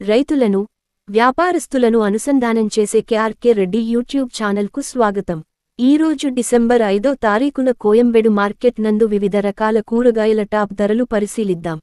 రైతులను, వ్యాపారస్తులను అనుసంధానం చేసే కేఆర్కే రెడ్డి యూట్యూబ్ ఛానల్కు స్వాగతం. ఈరోజు డిసెంబర్ 5వ తారీఖున కోయంబేడు మార్కెట్ నందు వివిధ రకాల కూరగాయల టాప్ ధరలు పరిశీలిద్దాం.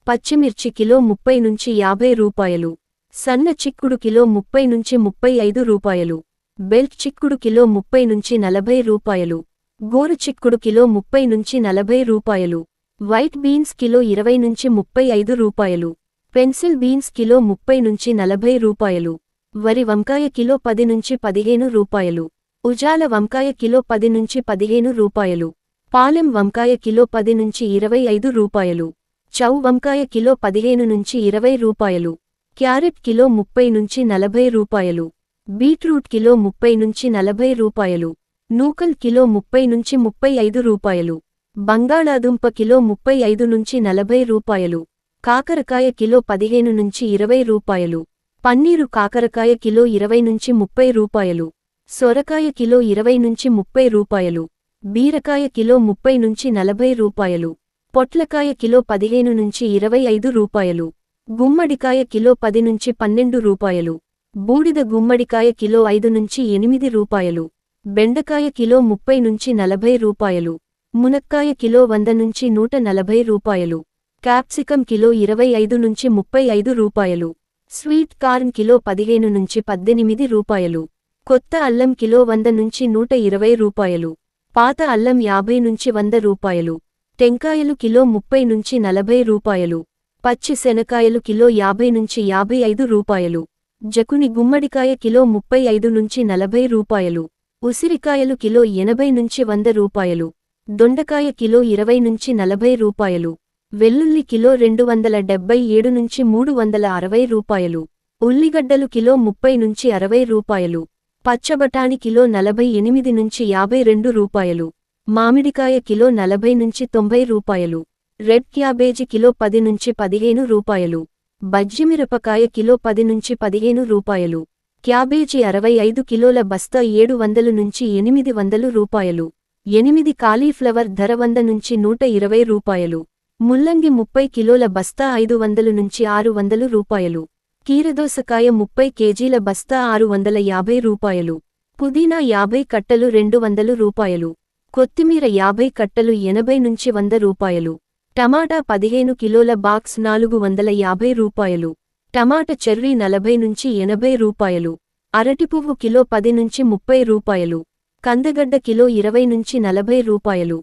పచ్చిమిర్చి కిలో 30 నుంచి 50 రూపాయలు, సన్న చిక్కుడు కిలో 30 నుంచి 35 రూపాయలు, బెల్ట్ చిక్కుడు కిలో 30 నుంచి 40 రూపాయలు, గోరు చిక్కుడు కిలో 30 నుంచి 40 రూపాయలు, వైట్ బీన్స్ కిలో 20 నుంచి 35 రూపాయలు, పెన్సిల్ బీన్స్ కిలో 30 నుంచి 40 రూపాయలు, వరి వంకాయ కిలో 10 నుంచి 15 రూపాయలు, ఉజాల వంకాయ కిలో 10 నుంచి 15 రూపాయలు, పాలెం వంకాయ కిలో 10 నుంచి 25 రూపాయలు, చౌ వంకాయ కిలో 15 నుంచి 20 రూపాయలు, క్యారెట్ కిలో 30 నుంచి 40 రూపాయలు, బీట్రూట్ కిలో 30 నుంచి 40 రూపాయలు, నూకల్ కిలో 30 నుంచి 35 రూపాయలు, బంగాళాదుంప కిలో 35 నుంచి 40 రూపాయలు, కాకరకాయ కిలో 15 నుంచి 20 రూపాయలు, పన్నీరు కాకరకాయ కిలో 20 నుంచి 30 రూపాయలు, సొరకాయ కిలో 20 నుంచి 30 రూపాయలు, బీరకాయ కిలో 30 నుంచి 40 రూపాయలు, పొట్లకాయ కిలో 15 నుంచి 25 రూపాయలు, గుమ్మడికాయ కిలో 10 నుంచి 12 రూపాయలు, బూడిద గుమ్మడికాయ కిలో 5 నుంచి 8 రూపాయలు, బెండకాయ కిలో 30 నుంచి 40 రూపాయలు, మునక్కాయ కిలో 100 నుంచి 140 రూపాయలు, క్యాప్సికం కిలో 25 నుంచి 35 రూపాయలు, స్వీట్ కార్న్ కిలో 15 నుంచి 18 రూపాయలు, కొత్త అల్లం కిలో 100 నుంచి 120 రూపాయలు, పాత అల్లం 50 నుంచి 100 రూపాయలు, టెంకాయలు కిలో 30 నుంచి 40 రూపాయలు, పచ్చి శనకాయలు కిలో 50 నుంచి 55 రూపాయలు, జకుని గుమ్మడికాయ కిలో 35 నుంచి 40 రూపాయలు, ఉసిరికాయలు కిలో 80 నుంచి 100 రూపాయలు, దొండకాయ కిలో 20 నుంచి 40 రూపాయలు, వెల్లుల్లి కిలో 277 నుంచి 360 రూపాయలు, ఉల్లిగడ్డలు కిలో 30 నుంచి 60 రూపాయలు, పచ్చబటాని కిలో 48 నుంచి 52 రూపాయలు, మామిడికాయ కిలో 40 నుంచి 90 రూపాయలు, రెడ్ క్యాబేజీ కిలో 10 నుంచి 15 రూపాయలు, బజ్జిమిరపకాయ కిలో 10 నుంచి 15 రూపాయలు, క్యాబేజీ 65 కిలోల బస్తా 700 నుంచి 800 రూపాయలు, 8 కాలీఫ్లవర్ ధర 100 నుంచి 120 రూపాయలు, ముల్లంగి 30 కిలోల బస్తా 500 నుంచి 600 రూపాయలు, కీరదోసకాయ 30 కేజీల బస్తా 650 రూపాయలు, పుదీనా 50 కట్టలు 200 రూపాయలు, కొత్తిమీర 50 కట్టలు 80 నుంచి 100 రూపాయలు, టమాటా 15 కిలోల బాక్స్ 450 రూపాయలు, టమాటా చెర్రీ 40 నుంచి 80 రూపాయలు, అరటిపువ్వు కిలో 10 నుంచి 30 రూపాయలు, కందగడ్డ కిలో 20 నుంచి 40 రూపాయలు,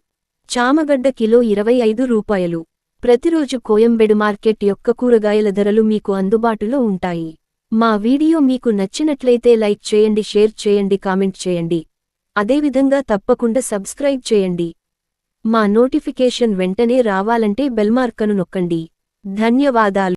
చామగడ్డ కిలో 25 రూపాయలు. ప్రతిరోజు కోయంబేడు మార్కెట్ యొక్క కూరగాయల ధరలు మీకు అందుబాటులో ఉంటాయి. మా వీడియో మీకు నచ్చినట్లయితే లైక్ చేయండి, షేర్ చేయండి, కామెంట్ చేయండి. అదేవిధంగా తప్పకుండా సబ్స్క్రైబ్ చేయండి. మా నోటిఫికేషన్ వెంటనే రావాలంటే బెల్ మార్కను నొక్కండి. ధన్యవాదాలు.